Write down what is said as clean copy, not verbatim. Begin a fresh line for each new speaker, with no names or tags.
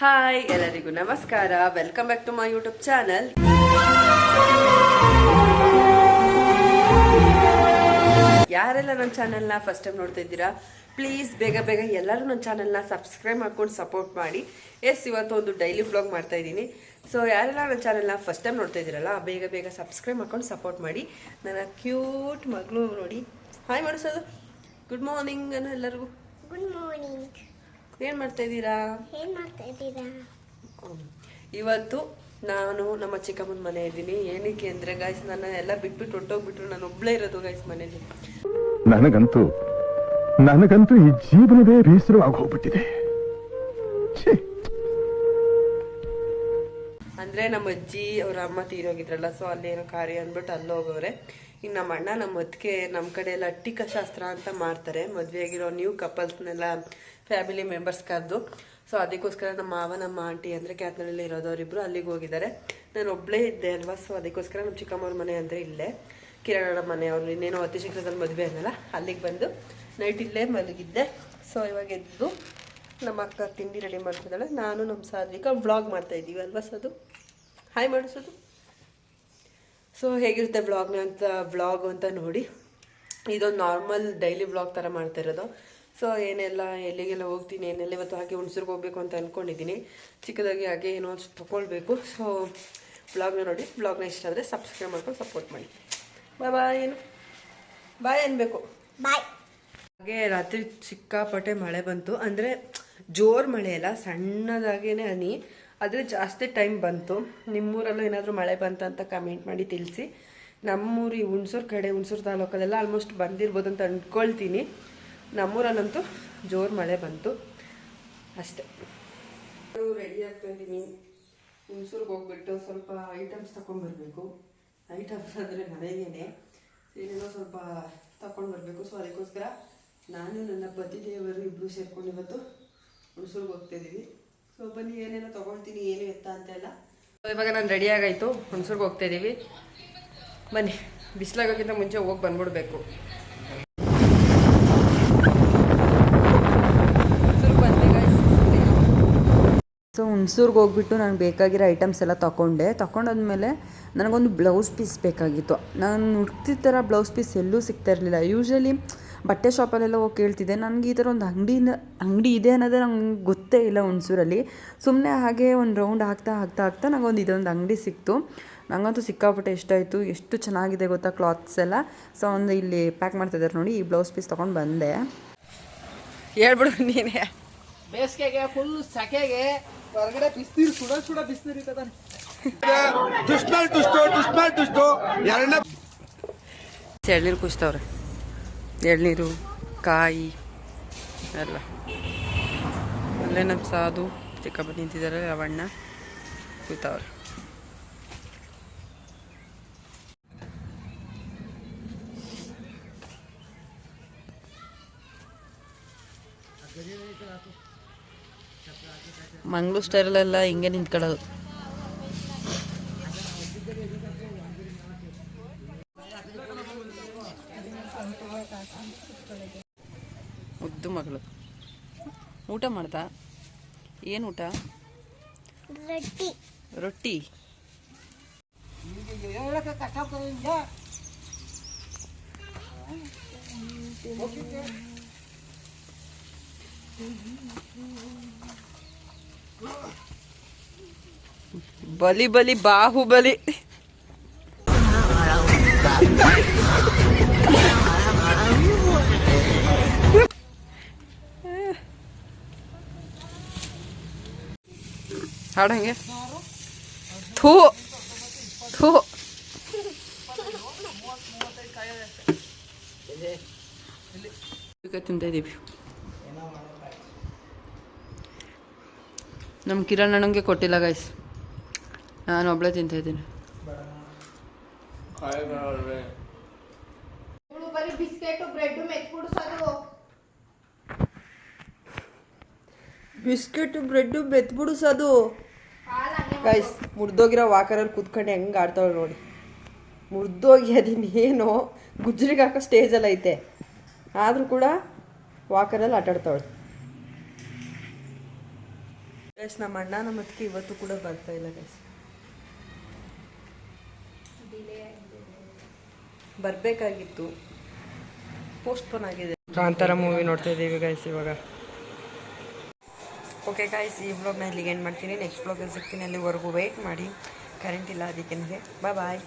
Hi ಎಲ್ಲರಿಗೂ ನಮಸ್ಕಾರ. Welcome back to my YouTube channel. ಯಾರೆಲ್ಲ ನನ್ನ ಚಾನಲ್ನ ಫಸ್ಟ್ ಟೈಮ್ ನೋಡ್ತಾ ಇದ್ದೀರಾ, ಪ್ಲೀಸ್ ಬೇಗ ಬೇಗ ಎಲ್ಲರೂ ನನ್ನ ಚಾನಲ್ನ ಸಬ್ಸ್ಕ್ರೈಬ್ ಮಾಡ್ಕೊಂಡು ಸಪೋರ್ಟ್ ಮಾಡಿ. ಇವತ್ತು ಒಂದು ಡೈಲಿ ವ್ಲಾಗ್ ಮಾಡ್ತಾ ಇದ್ದೀನಿ. ಸೊ ಯಾರೆಲ್ಲ ನನ್ನ ಚಾನಲ್ನ ಫಸ್ಟ್ ಟೈಮ್ ನೋಡ್ತಾ ಇದ್ದೀರಲ್ಲ, ಬೇಗ ಬೇಗ ಸಬ್ಸ್ಕ್ರೈಬ್ ಮಾಡ್ಕೊಂಡು ಸಪೋರ್ಟ್ ಮಾಡಿ. ನನ್ನ ಕ್ಯೂಟ್ ಮಗಳು ನೋಡಿ ಹಾಯ್ ಮಾಡಿಸೋದು. ಗುಡ್ ಮಾರ್ನಿಂಗ್ ಅನ್ನ ಎಲ್ಲರಿಗೂ.
Good morning.
ಏನು ಮಾಡ್ತಾ ಇದ್ದೀರಾ? ಇವತ್ತು ನಾನು ನಮ್ಮ ಚಿಕ್ಕಮ್ಮನ ಮನೆ ಇದ್ದೀನಿ. ಏನಕ್ಕೆ ಅಂದ್ರೆ ಗೈಸ್, ನನ್ನ ಎಲ್ಲ ಬಿಟ್ಬಿಟ್ಟು ಹೊಟ್ಟೋಗ್ಬಿಟ್ರು. ನಾನು ಒಬ್ಳೇ ಇರೋದು ಗೈಸ್ ಮನೇಲಿ.
ನನಗಂತೂ ಈ ಜೀವನವೇ ಬೇಸರವಾಗಿ ಹೋಗ್ಬಿಟ್ಟಿದೆ.
ಅಂದ್ರೆ ನಮ್ಮ ಅಜ್ಜಿ ಅವ್ರ ಅಮ್ಮ ತೀರೋಗಿದ್ರಲ್ಲ, ಸೊ ಅಲ್ಲೇನೋ ಕಾರ್ಯ ಅಂದ್ಬಿಟ್ಟು ಅಲ್ಲಿ ಹೋಗೋರೆ. ಇನ್ನು ನಮ್ಮ ಅಣ್ಣ ನಮ್ಮ ಅದಕ್ಕೆ ನಮ್ಮ ಕಡೆ ಎಲ್ಲ ಅಟ್ಟಿಕ ಶಾಸ್ತ್ರ ಅಂತ ಮಾಡ್ತಾರೆ. ಮದುವೆ ಆಗಿರೋ ನ್ಯೂ ಕಪಲ್ಸ್ನೆಲ್ಲ ಫ್ಯಾಮಿಲಿ ಮೆಂಬರ್ಸ್ ಕರೆದು. ಸೊ ಅದಕ್ಕೋಸ್ಕರ ನಮ್ಮ ಮಾವ ನಮ್ಮ ಆಂಟಿ ಅಂದರೆ ಕ್ಯಾತ್ನಳ್ಳಿ ಇರೋದವರಿಬ್ಬರು ಅಲ್ಲಿಗೆ ಹೋಗಿದ್ದಾರೆ. ನಾನು ಒಬ್ಬಳೇ ಇದ್ದೆ ಅಲ್ವಾ, ಸೊ ಅದಕ್ಕೋಸ್ಕರ ನಮ್ಮ ಚಿಕ್ಕಮ್ಮವ್ರ ಮನೆ ಅಂದರೆ ಇಲ್ಲೇ ಕಿರಣ್ ಮನೆ. ಅವ್ರು ಇನ್ನೇನೋ ಅತಿ ಶೀಘ್ರದಲ್ಲಿ ಮದುವೆ ಅನ್ನಲ್ಲ, ಅಲ್ಲಿಗೆ ಬಂದು ನೈಟ್ ಇಲ್ಲೇ ಮಲಗಿದ್ದೆ. ಸೊ ಇವಾಗ ಎದ್ದು ನಮ್ಮ ಅಕ್ಕ ತಿಂಡಿ ರೆಡಿ ಮಾಡ್ತಿದ್ದಾಳೆ. ನಾನು ನಮ್ಮ ಸಾಧ್ವಿಕ ವ್ಲಾಗ್ ಮಾಡ್ತಾ ಇದ್ದೀವಿ ಅಲ್ವಾ ಸದು. ಹಾಯ್ ಮಾಡಿಸೋದು. ಸೊ ಹೇಗಿರುತ್ತೆ ವ್ಲಾಗ್ ಅಂತ ನೋಡಿ. ಇದೊಂದು ನಾರ್ಮಲ್ ಡೈಲಿ ವ್ಲಾಗ್ ಥರ ಮಾಡ್ತಾ ಇರೋದು. ಸೊ ಏನೆಲ್ಲ ಎಲ್ಲಿಗೆಲ್ಲ ಹೋಗ್ತೀನಿ, ಏನೆಲ್ಲ ಇವತ್ತು ಹಾಗೆ ಹುಣಸೂರ್ಗೆ ಹೋಗ್ಬೇಕು ಅಂತ ಅಂದ್ಕೊಂಡಿದ್ದೀನಿ. ಚಿಕ್ಕದಾಗಿ ಹಾಗೆ ಏನೋ ತೊಗೊಳ್ಬೇಕು. ಸೊ ವ್ಲಾಗ್ನ ನೋಡಿ. ವ್ಲಾಗ್ನ ಇಷ್ಟ ಆದರೆ ಸಬ್ಸ್ಕ್ರೈಬ್ ಮಾಡ್ಕೊಂಡು ಸಪೋರ್ಟ್ ಮಾಡಿ. ಬಾಯ್ ಬಾಯ್ ಅನ್ಬೇಕು.
ಬಾಯ್.
ಹಾಗೆ ರಾತ್ರಿ ಸಿಕ್ಕಾಪಟ್ಟೆ ಮಳೆ ಬಂತು. ಅಂದರೆ ಜೋರು ಮಳೆ ಅಲ್ಲ, ಸಣ್ಣದಾಗೇನೆ ಹನಿ. ಆದರೆ ಜಾಸ್ತಿ ಟೈಮ್ ಬಂತು. ನಿಮ್ಮೂರಲ್ಲೂ ಏನಾದರೂ ಮಳೆ ಬಂತ ಕಮೆಂಟ್ ಮಾಡಿ ತಿಳಿಸಿ. ನಮ್ಮೂರು ಈ ಹುಣಸೂರು ಕಡೆ, ಹುಣಸೂರು ತಾಲೂಕಲ್ಲೆಲ್ಲ ಆಲ್ಮೋಸ್ಟ್ ಬಂದಿರ್ಬೋದು ಅಂತ ಅಂದ್ಕೊಳ್ತೀನಿ. ನಮ್ಮೂರಲ್ಲಂತೂ ಜೋರು ಮಳೆ ಬಂತು ಅಷ್ಟೇ. ರೆಡಿ ಆಗ್ತಾ ಇದ್ದೀನಿ. ಹುಣಸೂರ್ಗೆ ಹೋಗ್ಬಿಟ್ಟು ಸ್ವಲ್ಪ ಐಟಮ್ಸ್ ತಗೊಂಡ್ಬರ್ಬೇಕು. ಐಟಮ್ಸ್ ಅಂದರೆ ಮನೆಗೇನೆ ಏನೇನೋ ಸ್ವಲ್ಪ ತಗೊಂಡ್ಬರ್ಬೇಕು. ಸೊ ಅದಕ್ಕೋಸ್ಕರ ನಾನು ನನ್ನ ಪತಿದೇವರು ಇಬ್ಬರು ಸೇರ್ಕೊಂಡು ಇವತ್ತು ಹುಣಸೂರ್ಗೆ ಹೋಗ್ತಾಯಿದ್ದೀವಿ. ಸೊ ಬನ್ನಿ ಏನೇನೋ ತೊಗೊಳ್ತೀನಿ, ಏನು ಎತ್ತ ಅಂತೆಲ್ಲ. ಇವಾಗ ನಾನು ರೆಡಿ ಆಗಾಯಿತು, ಹುಣಸೂರ್ಗೆ ಹೋಗ್ತಾಯಿದ್ದೀವಿ. ಬನ್ನಿ, ಬಿಸಿಲಾಗೋಕ್ಕಿಂತ ಮುಂಚೆ ಹೋಗಿ ಬಂದ್ಬಿಡ್ಬೇಕು. ಸೊ ಹುಣಸೂರ್ಗೆ ಹೋಗ್ಬಿಟ್ಟು ನನಗೆ ಬೇಕಾಗಿರೋ ಐಟಮ್ಸ್ ಎಲ್ಲ ತಗೊಂಡಾದ್ಮೇಲೆ ನನಗೊಂದು ಬ್ಲೌಸ್ ಪೀಸ್ ಬೇಕಾಗಿತ್ತು. ನಾನು ಹುಡ್ತಿದ್ದ ಥರ ಬ್ಲೌಸ್ ಪೀಸ್ ಎಲ್ಲೂ ಸಿಗ್ತಾ ಇರಲಿಲ್ಲ. ಯೂಶ್ವಲಿ ಬಟ್ಟೆ ಶಾಪಲ್ಲೆಲ್ಲ ಹೋಗಿ ಕೇಳ್ತಿದ್ದೆ. ನನಗೆ ಈ ಥರ ಒಂದು ಅಂಗಡಿ ಇದೆ ಅನ್ನೋದೇ ನಂಗೆ ಗೊತ್ತೇ ಇಲ್ಲ ಹುಣಸೂರಲ್ಲಿ. ಸುಮ್ಮನೆ ಹಾಗೆ ಒಂದು ರೌಂಡ್ ಹಾಕ್ತಾ ನನಗೊಂದು ಇದೊಂದು ಅಂಗಡಿ ಸಿಕ್ತು. ನನಗಂತೂ ಸಿಕ್ಕಾಪಟ್ಟೆ ಇಷ್ಟ ಆಯಿತು. ಎಷ್ಟು ಚೆನ್ನಾಗಿದೆ ಗೊತ್ತಾ ಕ್ಲಾತ್ಸ್ ಎಲ್ಲ. ಸೊ ಒಂದು ಇಲ್ಲಿ ಪ್ಯಾಕ್ ಮಾಡ್ತಿದ್ದಾರೆ ನೋಡಿ. ಈ ಬ್ಲೌಸ್ ಪೀಸ್ ತೊಗೊಂಡು ಬಂದೆ. ಹೇಳ್ಬಿಡು ನೀನೇ.
ಬೇಸಿಗೆಗೆ ಫುಲ್ ಸೆಕೆಗೆ ಹೊರಗಡೆ ಬಿಸಿನೀರು ಸುಡ ಬಿಸಿನೀರು ಇರ್ತದೆ.
ಎಳ್ನೀರು ಕುಚ್ತವ್ರೆ. ಎಳ್ನೀರು, ಕಾಯಿ ಎಲ್ಲ. ಅಲ್ಲೇ ನಮ್ಮ ಸಾಧು ಚಿಕ್ಕಪ್ಪ ನಿಂತಿದ್ದಾರೆ, ರವಣ್ಣ ಕೂತವ್ರೆ. ಮಂಗ್ಳೂರು ಸ್ಟೈಲೆಲ್ಲ ಹಿಂಗೆ ನಿಂತ್ಕೊಳ್ಳೋದು. ಮುದ್ದು ಮಗಳು ಊಟ ಮಾಡ್ತಾ. ಏನು ಊಟ? ರೊಟ್ಟಿ. ಬಲಿ ಬಲಿ ಬಾಹುಬಲಿ. ಹಾಡಂಗೆ ಥೂ ಥೂ. ತಿಂತ ಇದ್ದೀವಿ. ನಮ್ಮ ಕಿರಣ್ ಅಣ್ಣಂಗೆ ಕೊಟ್ಟಿಲ್ಲ ಗೈಸ್, ನಾನು ಒಬ್ಳೆ ತಿಂತ ಇದ್ದೀನಿ. ಬಿಸ್ಕೆಟ್ ಬ್ರೆಡ್ ಬೆತ್ಬಿಡಿಸೋದು ಗೈಸ್. ಮುರಿದೋಗಿರೋ ವಾಕರಲ್ಲಿ ಕೂತ್ಕೊಂಡು ಹೆಂಗೆ ಆಡ್ತಾಳೆ ನೋಡಿ. ಮುರಿದೋಗಿ ಅದಿನ್ನೇನೋ ಗುಜ್ರಿಗೆ ಹಾಕೋ ಸ್ಟೇಜಲ್ಲಿ ಐತೆ, ಆದರೂ ಕೂಡ ವಾಕರಲ್ಲಿ ಆಟಾಡ್ತಾವಳೆ. ಗೈಸ್ ನಮ್ಮ ಅಣ್ಣ ನಮ್ಮ ಅದಕ್ಕೆ ಇವತ್ತು ಕೂಡ ಬರ್ತಾ ಇಲ್ಲ ಗೈಸ್. ಬರಬೇಕಾಗಿತ್ತು, ಪೋಸ್ಟ್ಪೋನ್ ಆಗಿದೆ.
ಕಾಂತಾರ ಮೂವಿ ನೋಡ್ತಾ ಇದ್ದೀವಿ ಗೈಸ್ ಇವಾಗ. ಓಕೆ ಗೈಸ್, ಈ ವ್ಲಾಗ್ನ ಇಲ್ಲಿಗೆ ಏನು ಮಾಡ್ತೀನಿ. ನೆಕ್ಸ್ಟ್ ವ್ಲಾಗಲ್ಲಿ ಸಿಗ್ತೀನಿ. ಅಲ್ಲಿವರೆಗೂ ವೆಯ್ಟ್ ಮಾಡಿ. ಕರೆಂಟ್ ಇಲ್ಲ ಅದಕ್ಕೆ ಬಾಯ್ ಬಾಯ್.